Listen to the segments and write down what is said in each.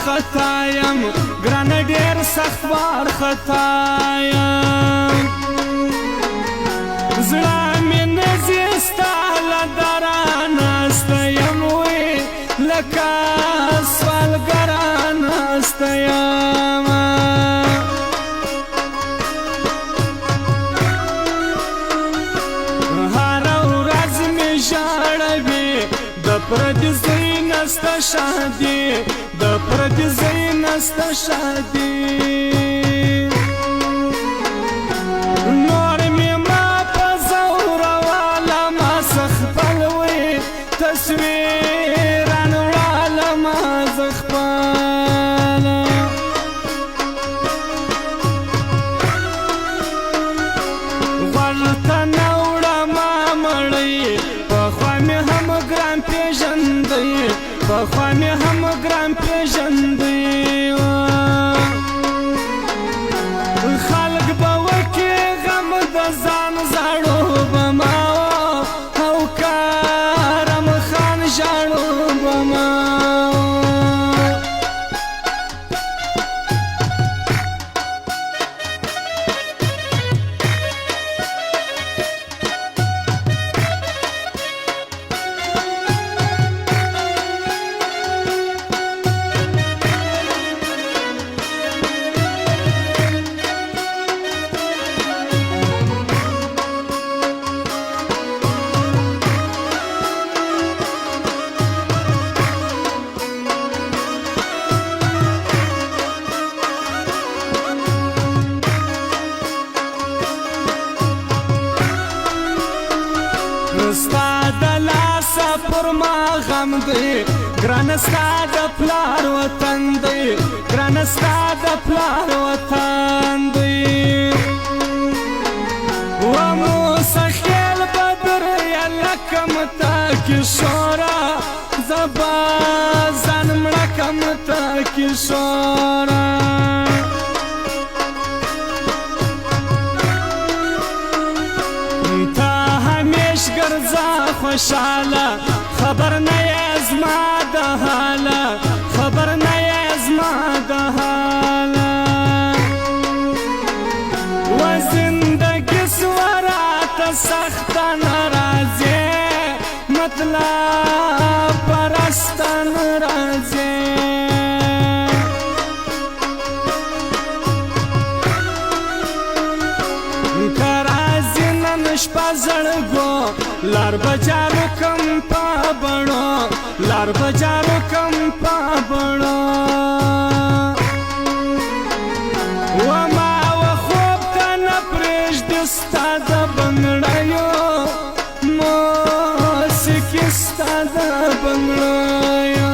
خطا یم ګرانه ډېر سخت وارخطا یم زړه مې نه ځي ستا له دره ناسته یم وی لکه سوالګره ناسته یم هره ورځ مې ژړوي د پردي ځای نسته شادي د پردي ځای نسته شادي نور مې ما په زوروله ما څه خپل وی تصویران وړاله ما زه خپله غوږ ته نه وړمه مړی پخوا مې هم ګران پېژندی پخوا مې هم ګران پېژندی خلق به وکړي غم د ځان زاړو به ما او کرم خان ژاړو به ما ستا د لاسه پر ما غم دی ګرانه ستا د پلار وطن دی ګرانه ستا د پلار وطن دی و موسی خیل بدر یا لکم تا کی شورا زبا ځان مړه کم تا کی شورا ګرځه خوشاله خبر نه یې زما د حاله خبر نه یې زما د حاله و زندګي سوه راته سخته نه راځې مطلب پرسته نه راځې شپه زړګو لار بجارو کم په بڼو لار بجارو کم په بڼو و ما و خوب ته نه پرېږدي ستا د بنګړیو موسیقي ستا د بنګړیو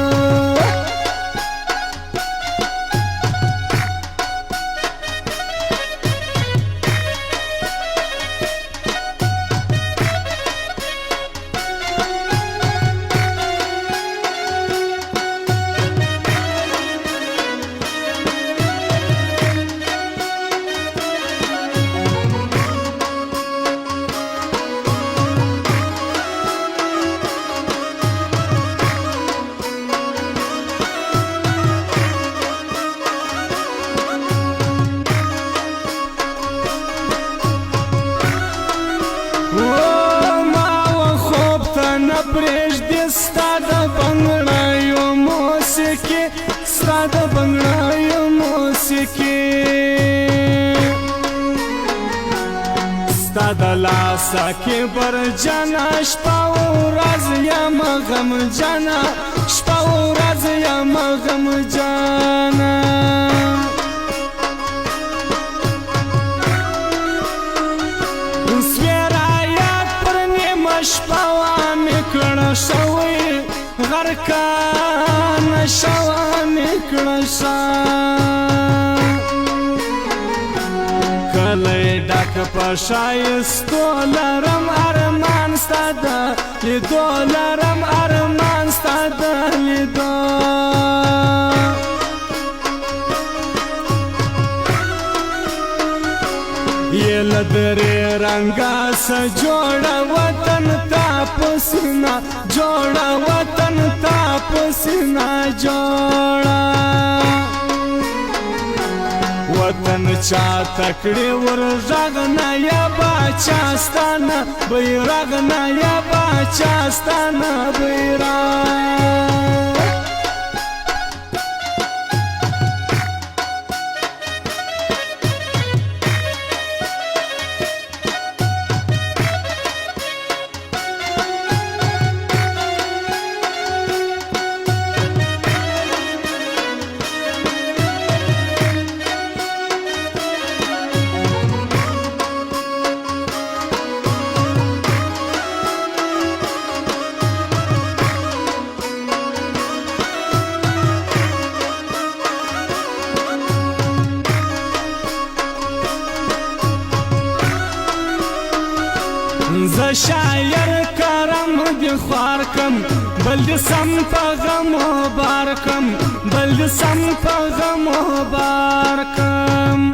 پرېږدي ستا د بنګړیو موسیقي ستا د بنګړیو موسیقي ستا د لاسه کبر جانه شپه ورځ یم غمجنه شپه ورځ یم غمجنه شپه مې کړه شوی غرقانه شوه مې کړه شه کلی ډک په ښایستو لرم ارمان ستا د لیدو لرم ارمان ستا د لیدو یې درې رنګه سه جوړه وطن تا پسینا جوړه وطن تا پسینا جوړه وطن چا تکړی ور غغنا یا باچاستانه بیرغنا یا باچاستانه بیرغ ز شاعر کرم دی خوار کم بل دی سم پا غم و بار کم بل دی سم پا غم و بار کم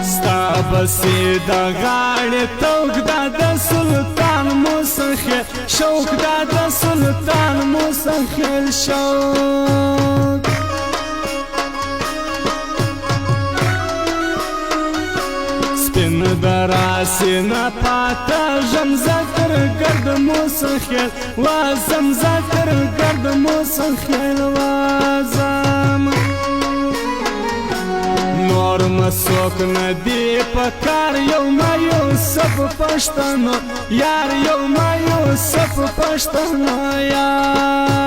ستا بسی دا غاڑی توک دا دا سلطان موسیخیل شوک دا دا سلطان موسیخیل شوک سپین دراسی نپاتا زمزتر گرد موسیخیل وازم زتر گرد موسیخیل وازم نور مسوک ندی پکار یو ما یوسف پشتنو یار یو ما یوسف پشتنو یار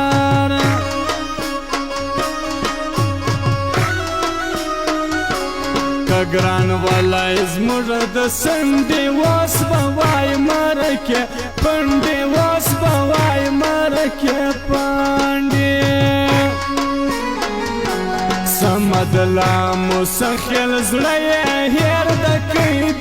گران والای زموږ د سندې واس به وای مرکې پنډې واس به وای مرکې پنډې سمدلا موسیخیل زړه یې هېر د کوي